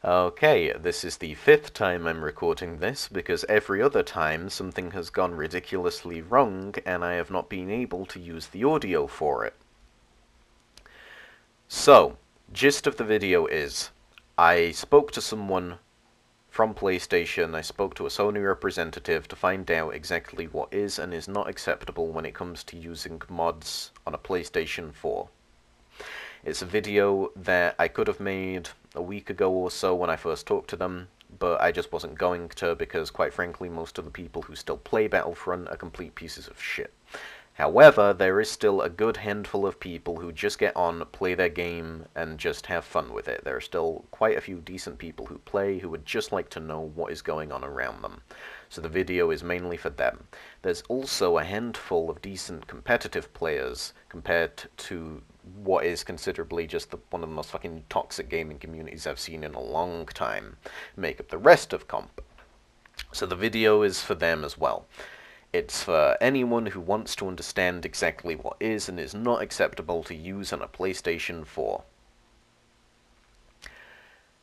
Okay, this is the fifth time I'm recording this because every other time something has gone ridiculously wrong and I have not been able to use the audio for it. So, gist of the video is, I spoke to someone from PlayStation, I spoke to a Sony representative to find out exactly what is and is not acceptable when it comes to using mods on a PlayStation 4. It's a video that I could have made a week ago or so when I first talked to them, but I just wasn't going to because, quite frankly, most of the people who still play Battlefront are complete pieces of shit. However, there is still a good handful of people who just get on, play their game, and just have fun with it. There are still quite a few decent people who play who would just like to know what is going on around them. So the video is mainly for them. There's also a handful of decent competitive players compared to what is considerably just one of the most fucking toxic gaming communities I've seen in a long time make up the rest of comp. So the video is for them as well. It's for anyone who wants to understand exactly what is and is not acceptable to use on a PlayStation 4.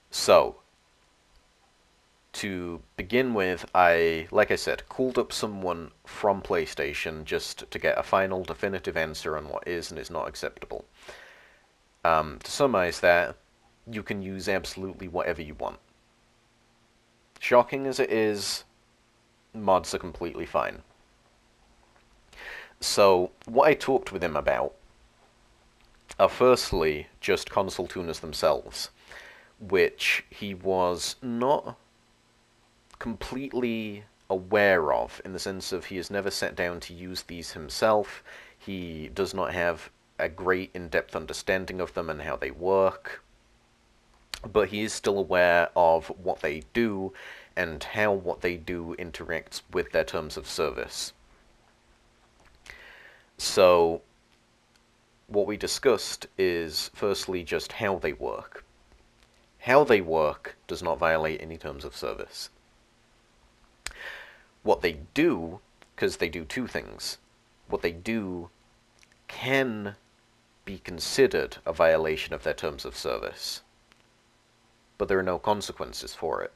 So, to begin with, like I said, called up someone from PlayStation just to get a final definitive answer on what is and is not acceptable. To summarize that, you can use absolutely whatever you want. Shocking as it is, mods are completely fine. So, what I talked with him about are firstly just console tuners themselves, which he was not completely aware of, in the sense of he has never sat down to use these himself. He does not have a great in-depth understanding of them and how they work, but he is still aware of what they do and how what they do interacts with their terms of service. So, what we discussed is firstly just how they work. How they work does not violate any terms of service. What they do, because they do two things, what they do can be considered a violation of their terms of service, but there are no consequences for it,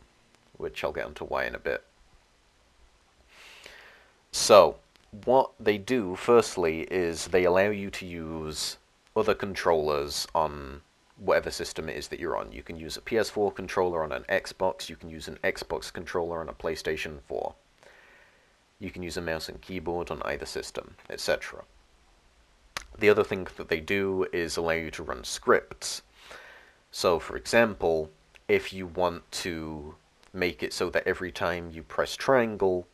which I'll get onto why in a bit. So, what they do, firstly, is they allow you to use other controllers on whatever system it is that you're on. You can use a PS4 controller on an Xbox, you can use an Xbox controller on a PlayStation 4. You can use a mouse and keyboard on either system, etc. The other thing that they do is allow you to run scripts. So, for example, if you want to make it so that every time you press triangle,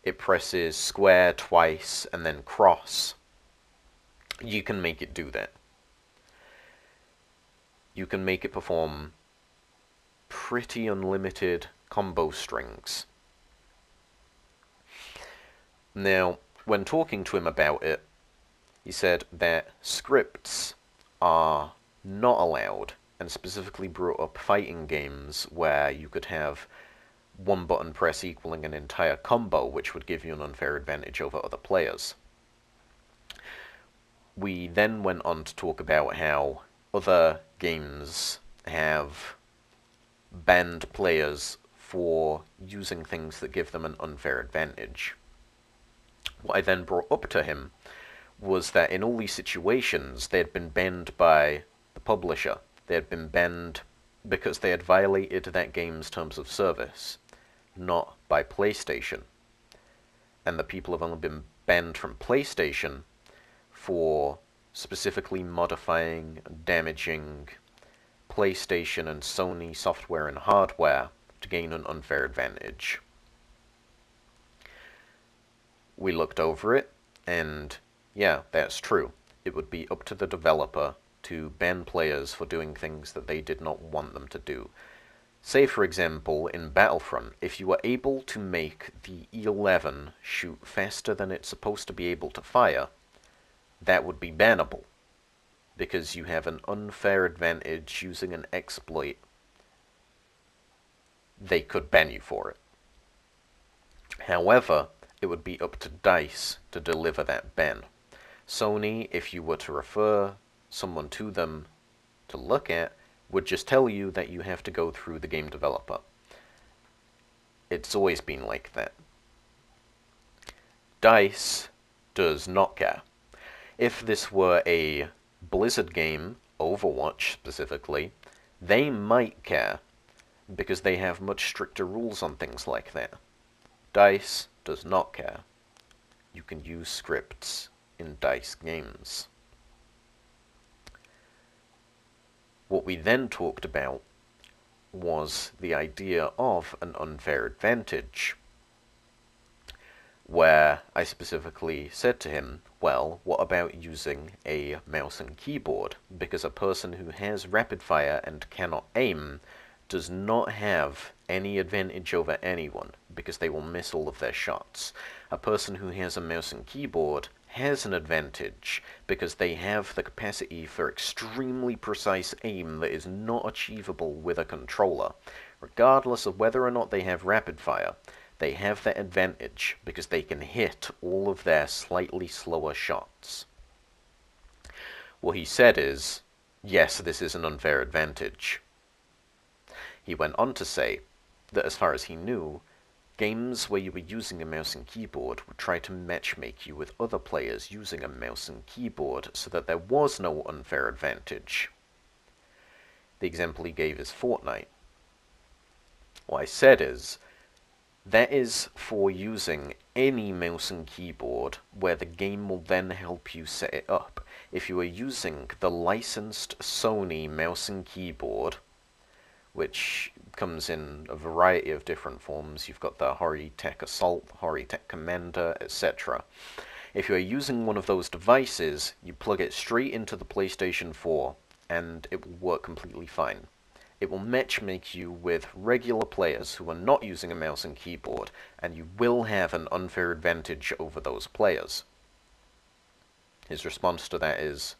it presses square twice and then cross, you can make it do that. You can make it perform pretty unlimited combo strings. Now, when talking to him about it, he said that scripts are not allowed, and specifically brought up fighting games where you could have one button press equaling an entire combo, which would give you an unfair advantage over other players. We then went on to talk about how other games have banned players for using things that give them an unfair advantage. What I then brought up to him was that in all these situations, they had been banned by the publisher. They had been banned because they had violated that game's terms of service, not by PlayStation. And the people have only been banned from PlayStation for specifically modifying, damaging PlayStation and Sony software and hardware to gain an unfair advantage. We looked over it, and yeah, that's true. It would be up to the developer to ban players for doing things that they did not want them to do. Say, for example, in Battlefront, if you were able to make the E11 shoot faster than it's supposed to be able to fire, that would be bannable, because you have an unfair advantage using an exploit. They could ban you for it. However, it would be up to DICE to deliver that ban. Sony, if you were to refer someone to them to look at, would just tell you that you have to go through the game developer. It's always been like that. DICE does not care. If this were a Blizzard game, Overwatch specifically, they might care, because they have much stricter rules on things like that. DICE does not care. You can use scripts in DICE games. What we then talked about was the idea of an unfair advantage, where I specifically said to him, well, what about using a mouse and keyboard? Because a person who has rapid fire and cannot aim does not have any advantage over anyone, because they will miss all of their shots. A person who has a mouse and keyboard has an advantage, because they have the capacity for extremely precise aim that is not achievable with a controller. Regardless of whether or not they have rapid fire, they have that advantage, because they can hit all of their slightly slower shots. What he said is, yes, this is an unfair advantage. He went on to say that as far as he knew, games where you were using a mouse and keyboard would try to matchmake you with other players using a mouse and keyboard so that there was no unfair advantage. The example he gave is Fortnite. What I said is, that is for using any mouse and keyboard where the game will then help you set it up. If you are using the licensed Sony mouse and keyboard, which comes in a variety of different forms, you've got the Horitech Assault, Horitech Commander, etc. If you are using one of those devices, you plug it straight into the PlayStation 4, and it will work completely fine. It will matchmake you with regular players who are not using a mouse and keyboard, and you will have an unfair advantage over those players. His response to that is,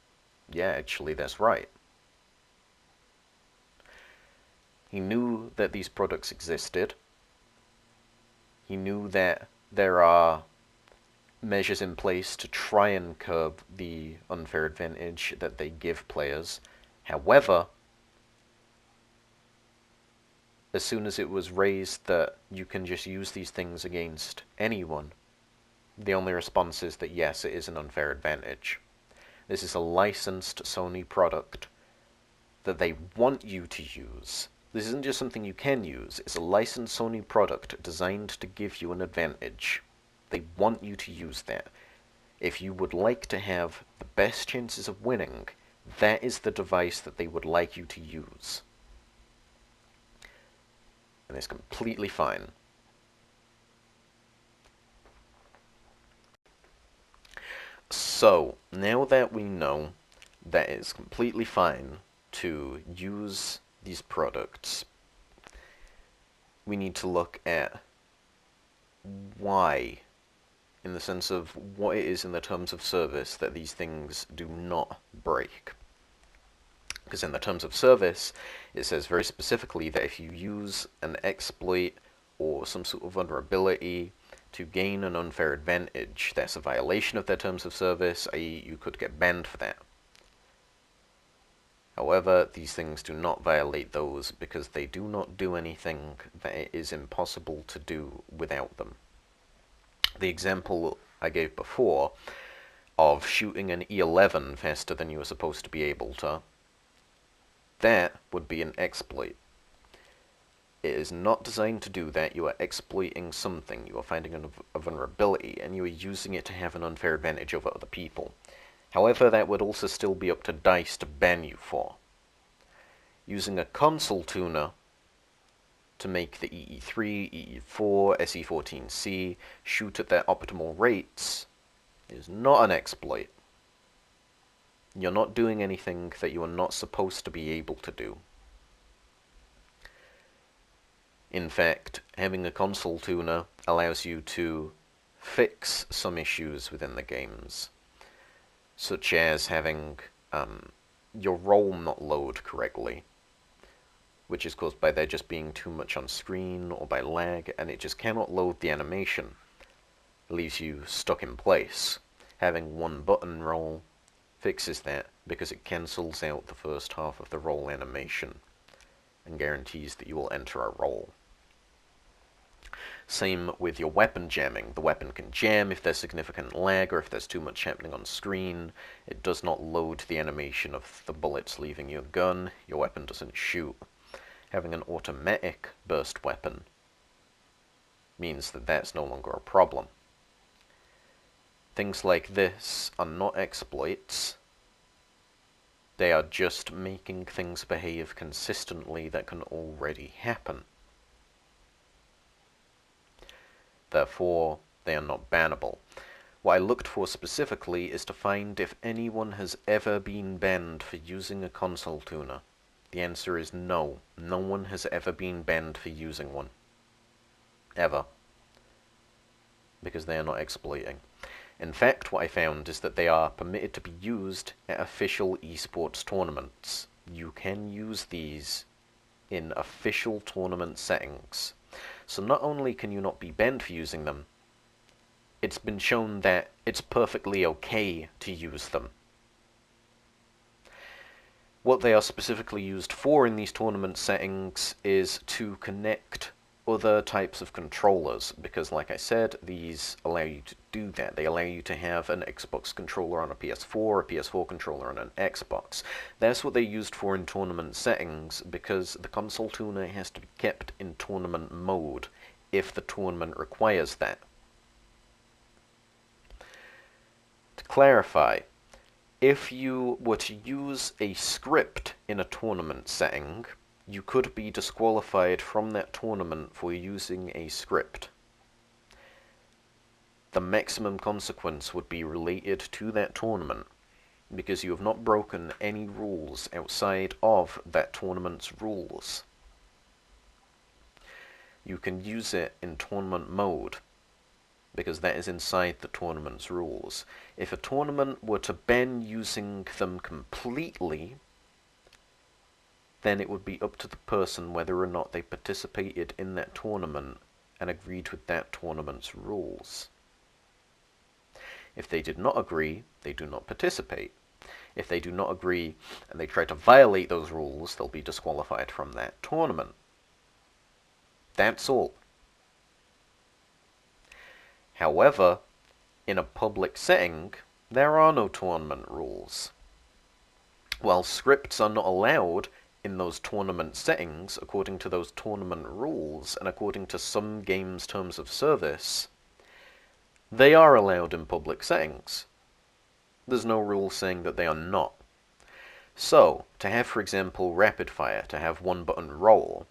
yeah, actually, that's right. He knew that these products existed. He knew that there are measures in place to try and curb the unfair advantage that they give players. However, as soon as it was raised that you can just use these things against anyone, the only response is that yes, it is an unfair advantage. This is a licensed Sony product that they want you to use. This isn't just something you can use, it's a licensed Sony product designed to give you an advantage. They want you to use that. If you would like to have the best chances of winning, that is the device that they would like you to use. And it's completely fine. So, now that we know that it's completely fine to use these products, we need to look at why, in the sense of what it is in the terms of service that these things do not break. Because in the terms of service, it says very specifically that if you use an exploit or some sort of vulnerability to gain an unfair advantage, that's a violation of their terms of service, i.e. you could get banned for that. However, these things do not violate those because they do not do anything that it is impossible to do without them. The example I gave before of shooting an E11 faster than you were supposed to be able to, that would be an exploit. It is not designed to do that. You are exploiting something. You are finding a vulnerability, and you are using it to have an unfair advantage over other people. However, that would also still be up to DICE to ban you for. Using a console tuner to make the EE3, EE4, SE14C shoot at their optimal rates is not an exploit. You're not doing anything that you are not supposed to be able to do. In fact, having a console tuner allows you to fix some issues within the games, such as having your roll not load correctly, which is caused by there just being too much on screen or by lag, and it just cannot load the animation. It leaves you stuck in place. Having one button roll fixes that because it cancels out the first half of the roll animation and guarantees that you will enter a roll. Same with your weapon jamming. The weapon can jam if there's significant lag or if there's too much happening on screen. It does not load the animation of the bullets leaving your gun. Your weapon doesn't shoot. Having an automatic burst weapon means that that's no longer a problem. Things like this are not exploits. They are just making things behave consistently that can already happen. Therefore, they are not bannable. What I looked for specifically is to find if anyone has ever been banned for using a console tuner. The answer is no. No one has ever been banned for using one. Ever. Because they are not exploiting. In fact, what I found is that they are permitted to be used at official esports tournaments. You can use these in official tournament settings. So not only can you not be banned for using them, it's been shown that it's perfectly okay to use them. What they are specifically used for in these tournament settings is to connect other types of controllers, because like I said, these allow you to do that. They allow you to have an Xbox controller on a PS4, a PS4 controller on an Xbox. That's what they're used for in tournament settings, because the console tuner has to be kept in tournament mode if the tournament requires that. To clarify, if you were to use a script in a tournament setting, you could be disqualified from that tournament for using a script. The maximum consequence would be related to that tournament, because you have not broken any rules outside of that tournament's rules. You can use it in tournament mode, because that is inside the tournament's rules. If a tournament were to ban using them completely, then it would be up to the person whether or not they participated in that tournament and agreed with that tournament's rules. If they did not agree, they do not participate. If they do not agree and they try to violate those rules, they'll be disqualified from that tournament. That's all. However, in a public setting, there are no tournament rules. While scripts are not allowed in those tournament settings, according to those tournament rules, and according to some games' terms of service, they are allowed in public settings. There's no rule saying that they are not. So, to have, for example, rapid fire, to have one button roll,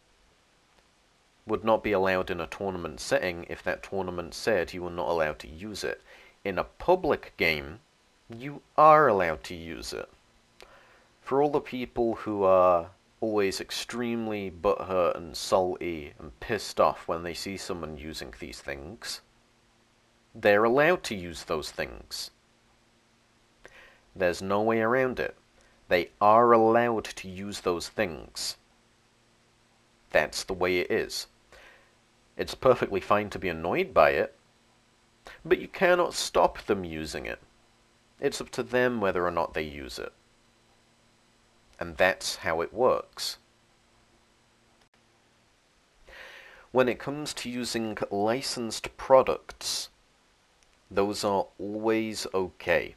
would not be allowed in a tournament setting if that tournament said you were not allowed to use it. In a public game, you are allowed to use it. For all the people who are always extremely butthurt and salty and pissed off when they see someone using these things, they're allowed to use those things. There's no way around it. They are allowed to use those things. That's the way it is. It's perfectly fine to be annoyed by it, but you cannot stop them using it. It's up to them whether or not they use it. And that's how it works. When it comes to using licensed products, those are always okay.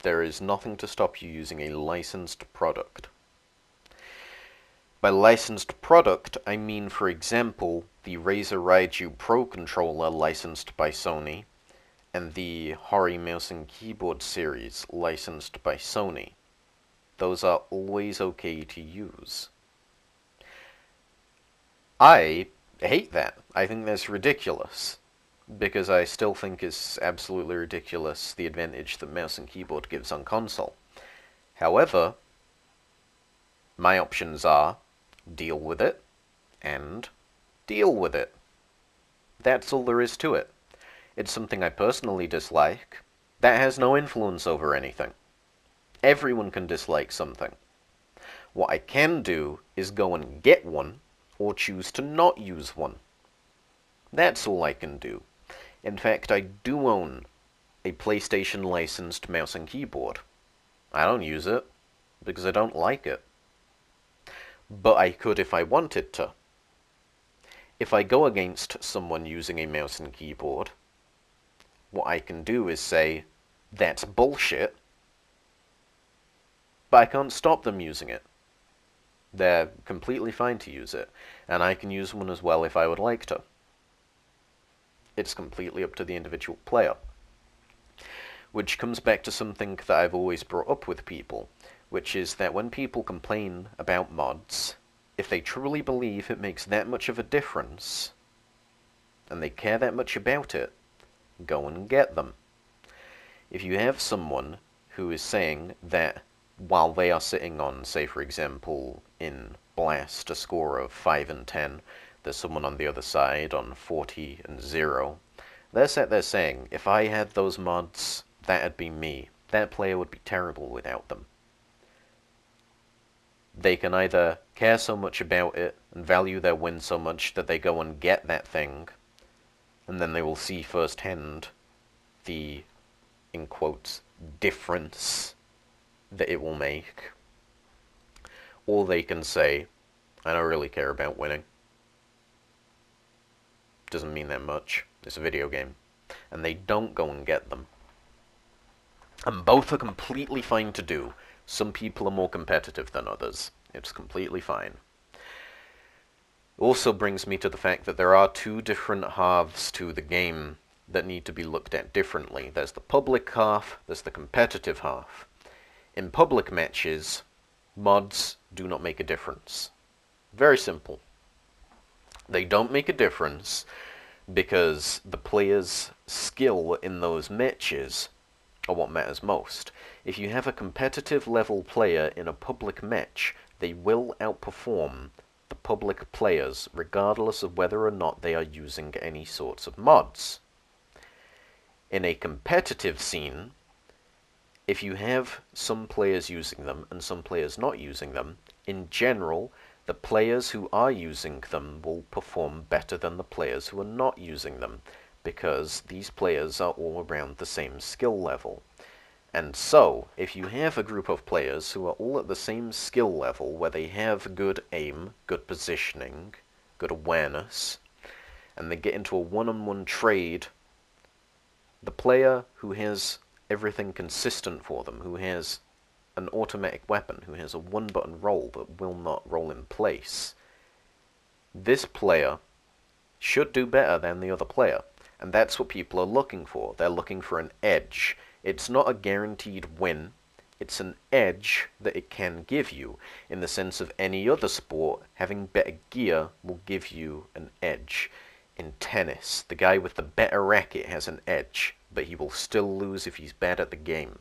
There is nothing to stop you using a licensed product. By licensed product, I mean, for example, the Razer Raiju Pro controller licensed by Sony, and the Hori mouse and keyboard series licensed by Sony. Those are always okay to use. I hate that. I think that's ridiculous. Because I still think it's absolutely ridiculous the advantage that mouse and keyboard gives on console. However, my options are deal with it and deal with it. That's all there is to it. It's something I personally dislike. That has no influence over anything. Everyone can dislike something. What I can do is go and get one, or choose to not use one. That's all I can do. In fact, I do own a PlayStation licensed mouse and keyboard. I don't use it because I don't like it. But I could if I wanted to. If I go against someone using a mouse and keyboard, what I can do is say, that's bullshit, but I can't stop them using it. They're completely fine to use it, and I can use one as well if I would like to. It's completely up to the individual player. Which comes back to something that I've always brought up with people, which is that when people complain about mods, if they truly believe it makes that much of a difference, and they care that much about it, go and get them. If you have someone who is saying that while they are sitting on, say for example, in Blast, a score of 5 and 10, there's someone on the other side on 40 and 0, they're sat there saying, if I had those mods, that'd be me. That player would be terrible without them. They can either care so much about it and value their win so much that they go and get that thing, and then they will see firsthand the, in quotes, difference that it will make. Or they can say, I don't really care about winning. Doesn't mean that much. It's a video game. And they don't go and get them. And both are completely fine to do. Some people are more competitive than others. It's completely fine. Also brings me to the fact that there are two different halves to the game that need to be looked at differently. There's the public half, there's the competitive half. In public matches, mods do not make a difference. Very simple. They don't make a difference because the player's skill in those matches are what matters most. If you have a competitive level player in a public match, they will outperform the public players regardless of whether or not they are using any sorts of mods. In a competitive scene, if you have some players using them and some players not using them, in general, the players who are using them will perform better than the players who are not using them, because these players are all around the same skill level. And so, if you have a group of players who are all at the same skill level, where they have good aim, good positioning, good awareness, and they get into a one-on-one trade, the player who has everything consistent for them, who has an automatic weapon, who has a one-button roll that will not roll in place, this player should do better than the other player. And that's what people are looking for. They're looking for an edge. It's not a guaranteed win. It's an edge that it can give you. In the sense of any other sport, having better gear will give you an edge. In tennis, the guy with the better racket has an edge, but he will still lose if he's bad at the game.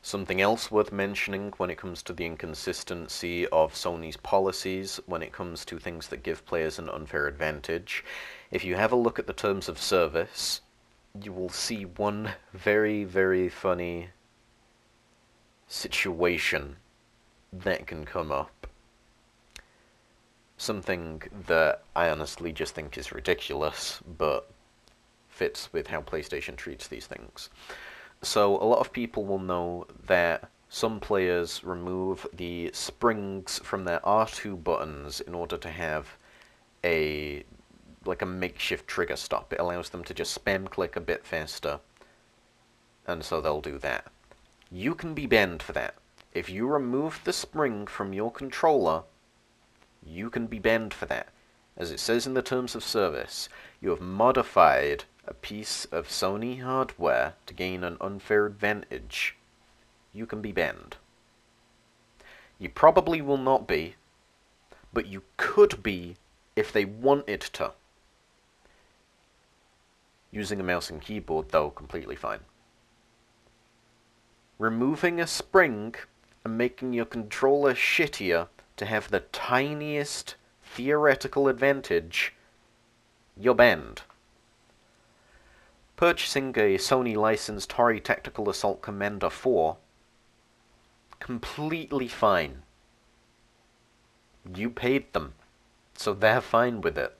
Something else worth mentioning when it comes to the inconsistency of Sony's policies when it comes to things that give players an unfair advantage. If you have a look at the terms of service, you will see one very, very funny situation that can come up. Something that I honestly just think is ridiculous, but fits with how PlayStation treats these things. So a lot of people will know that some players remove the springs from their R2 buttons in order to have a makeshift trigger stop. It allows them to just spam click a bit faster, and so they'll do that. You can be banned for that. If you remove the spring from your controller, you can be banned for that. As it says in the terms of service, you have modified a piece of Sony hardware to gain an unfair advantage. You can be banned. You probably will not be, but you could be if they wanted to. Using a mouse and keyboard, though, completely fine. Removing a spring and making your controller shittier to have the tiniest theoretical advantage, you're banned. Purchasing a Sony-licensed Atari Tactical Assault Commander 4, completely fine. You paid them, so they're fine with it.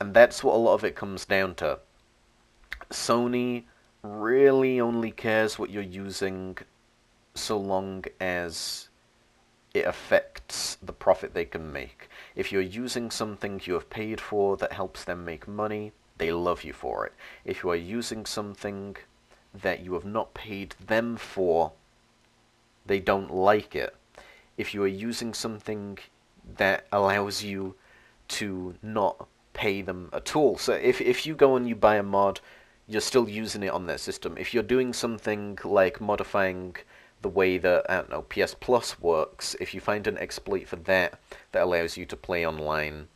And that's what a lot of it comes down to. Sony really only cares what you're using so long as it affects the profit they can make. If you're using something you have paid for that helps them make money, they love you for it. If you are using something that you have not paid them for, they don't like it. If you are using something that allows you to not pay them at all. So if you go and you buy a mod, you're still using it on their system. If you're doing something like modifying the way that, I don't know, PS Plus works, if you find an exploit for that that allows you to play online,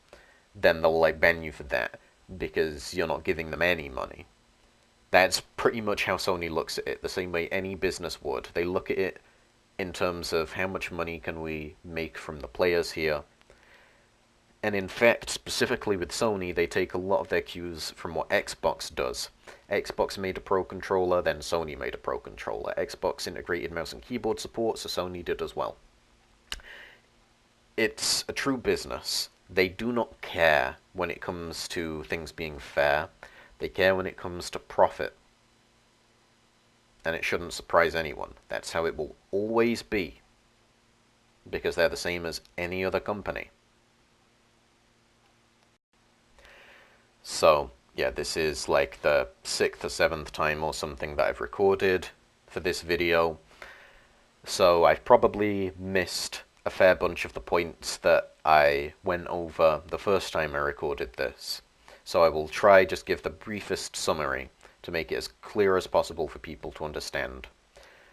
then they'll like ban you for that because you're not giving them any money. That's pretty much how Sony looks at it, the same way any business would. They look at it in terms of how much money can we make from the players here. And in fact, specifically with Sony, they take a lot of their cues from what Xbox does. Xbox made a Pro Controller, then Sony made a Pro Controller. Xbox integrated mouse and keyboard support, so Sony did as well. It's a true business. They do not care when it comes to things being fair. They care when it comes to profit. And it shouldn't surprise anyone. That's how it will always be. Because they're the same as any other company. So, yeah, this is like the 6th or 7th time or something that I've recorded for this video. So I've probably missed a fair bunch of the points that I went over the first time I recorded this. So I will try just give the briefest summary to make it as clear as possible for people to understand.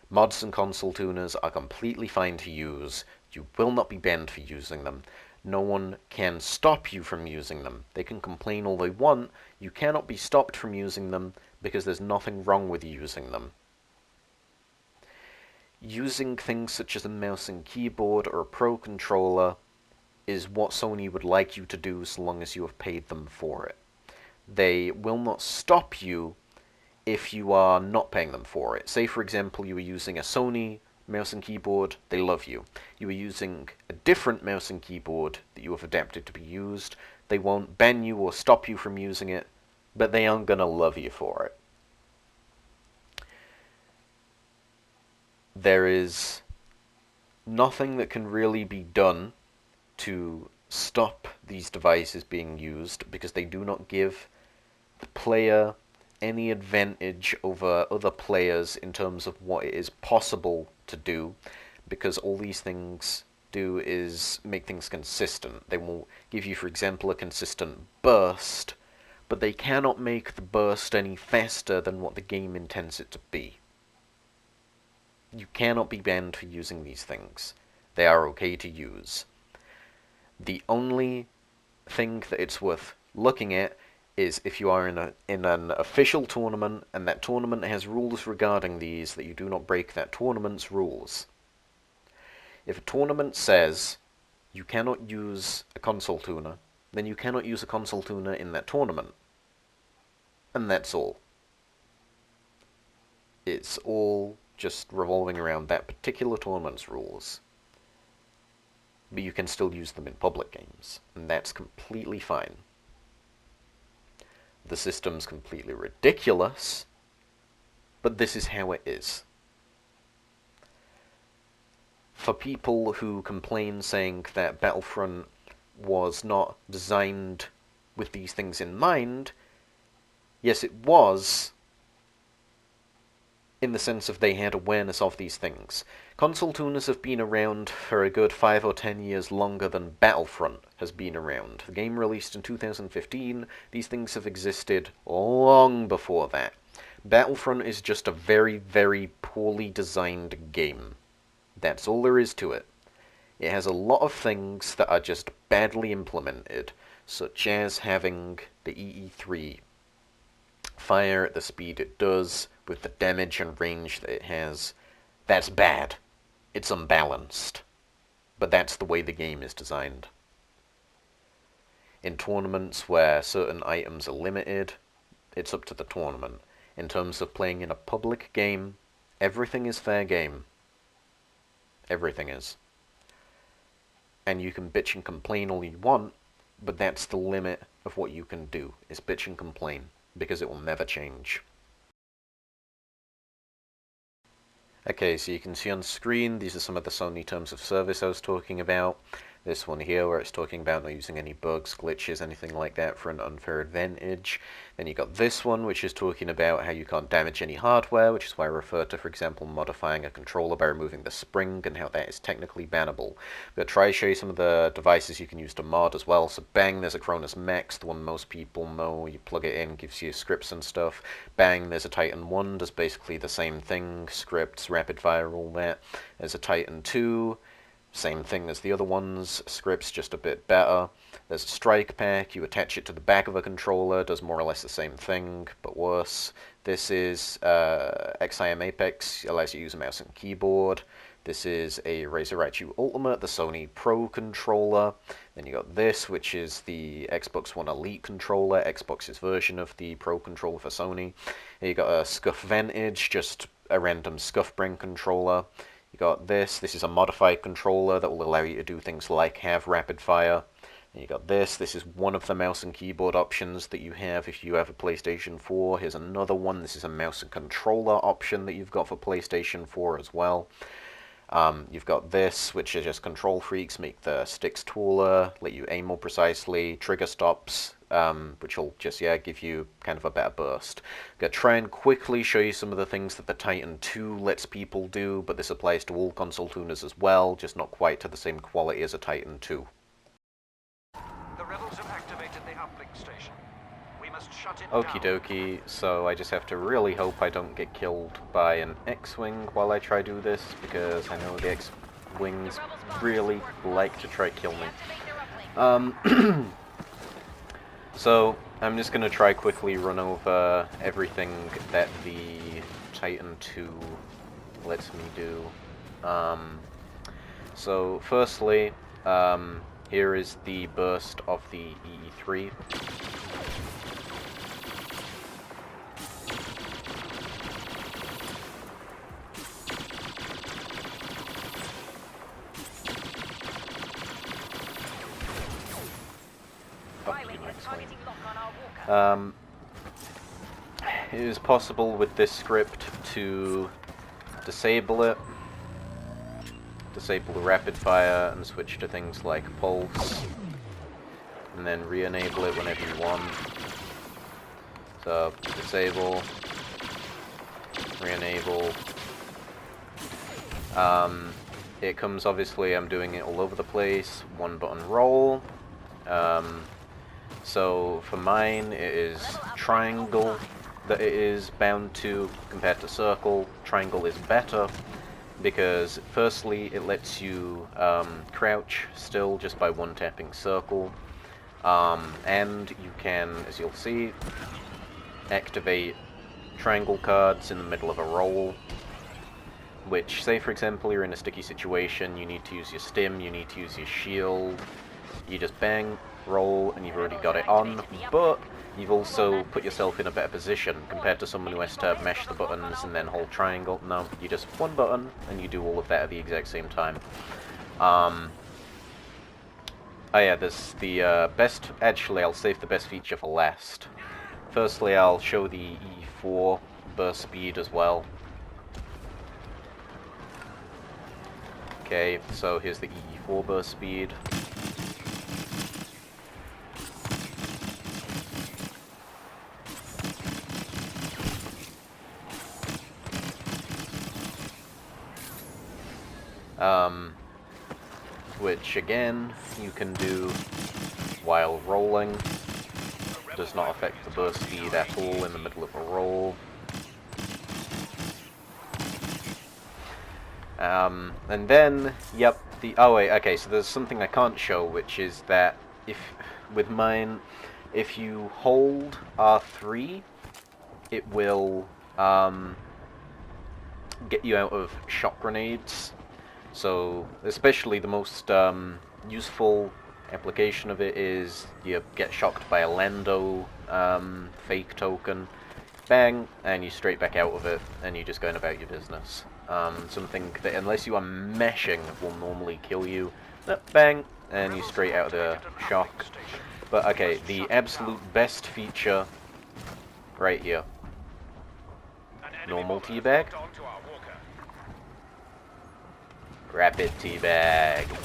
Mods and console tuners are completely fine to use. You will not be banned for using them. No one can stop you from using them. They can complain all they want. You cannot be stopped from using them because there's nothing wrong with using them. Using things such as a mouse and keyboard or a Pro Controller is what Sony would like you to do so long as you have paid them for it. They will not stop you if you are not paying them for it. Say, for example, you were using a Sony mouse and keyboard, they love you. You are using a different mouse and keyboard that you have adapted to be used, they won't ban you or stop you from using it, but they aren't gonna love you for it. There is nothing that can really be done to stop these devices being used because they do not give the player any advantage over other players in terms of what it is possible to do, because all these things do is make things consistent. They will give you, for example, a consistent burst, but they cannot make the burst any faster than what the game intends it to be. You cannot be banned for using these things. They are okay to use. The only thing that it's worth looking at is if you are in an official tournament, and that tournament has rules regarding these, that you do not break that tournament's rules. If a tournament says you cannot use a console tuner, then you cannot use a console tuner in that tournament. And that's all. It's all just revolving around that particular tournament's rules. But you can still use them in public games, and that's completely fine. The system's completely ridiculous, but this is how it is. For people who complain saying that Battlefront was not designed with these things in mind, yes, it was, in the sense of they had awareness of these things. Console tuners have been around for a good 5 or 10 years longer than Battlefront has been around. The game released in 2015, these things have existed long before that. Battlefront is just a very, very poorly designed game. That's all there is to it. It has a lot of things that are just badly implemented, such as having the EE3 fire at the speed it does, with the damage and range that it has. That's bad. It's unbalanced. But that's the way the game is designed. In tournaments where certain items are limited, it's up to the tournament. In terms of playing in a public game, everything is fair game. Everything is. And you can bitch and complain all you want, but that's the limit of what you can do, is bitch and complain, because it will never change. Okay, so you can see on screen, these are some of the Sony terms of service I was talking about. This one here, where it's talking about not using any bugs, glitches, anything like that for an unfair advantage. Then you got this one, which is talking about how you can't damage any hardware, which is why I refer to, for example, modifying a controller by removing the spring, and how that is technically bannable. I'm going to try to show you some of the devices you can use to mod as well. So bang, there's a Cronus Max, the one most people know. You plug it in, gives you scripts and stuff. Bang, there's a Titan 1, does basically the same thing, scripts, rapid fire, all that. There's a Titan 2. Same thing as the other ones, scripts just a bit better. There's a strike pack, you attach it to the back of a controller, does more or less the same thing, but worse. This is XIM Apex, allows you to use a mouse and keyboard. This is a Razer Raichu Ultimate, the Sony Pro controller. Then you got this, which is the Xbox One Elite controller, Xbox's version of the Pro controller for Sony. Here you got a Scuff Vantage, just a random Scuff brand controller. You got this is a modified controller that will allow you to do things like have rapid fire. And you got this is one of the mouse and keyboard options that you have if you have a PlayStation 4. Here's another one, this is a mouse and controller option that you've got for PlayStation 4 as well. You've got this, which is just control freaks, make the sticks taller, let you aim more precisely, trigger stops, which will just, give you kind of a better burst. I'm going to try and quickly show you some of the things that the Titan 2 lets people do, but this applies to all console tuners as well, just not quite to the same quality as a Titan 2. The rebels have activated the uplink station. We must shut it Okie down. dokie, so I just have to really hope I don't get killed by an X-Wing while I try to do this, because I know the X-Wings really like to try to kill me. So, I'm just going to try quickly run over everything that the Titan 2 lets me do. So, firstly, here is the burst of the EE3. It is possible with this script to disable it, disable the rapid fire, and switch to things like pulse, and then re-enable it whenever you want. So, disable, re-enable. It comes, obviously, I'm doing it all over the place, one button roll. So for mine, it is triangle that it is bound to compared to circle. Triangle is better because firstly it lets you crouch still just by one tapping circle, and you can, as you'll see, activate triangle cards in the middle of a roll, which, say for example you're in a sticky situation, you need to use your stim, you need to use your shield, you just bang, roll, and you've already got it on, but you've also put yourself in a better position compared to someone who has to mash the buttons and then hold triangle. No, you just one button and you do all of that at the exact same time. Oh yeah, there's the best, actually I'll save the best feature for last. Firstly, I'll show the E4 burst speed as well. Okay, so here's the EE4 burst speed. Which again, you can do while rolling. Does not affect the burst speed at all in the middle of a roll. And then, yep, oh wait, okay, so there's something I can't show, which is that with mine, if you hold R3, it will, get you out of shock grenades. So, especially the most useful application of it is you get shocked by a Lando fake token, bang, and you straight back out of it, and you're just going about your business. Something that, unless you are meshing, will normally kill you. Bang, and you straight out of the shock. But okay, the absolute best feature right here. Normal teabag. Rapid teabag.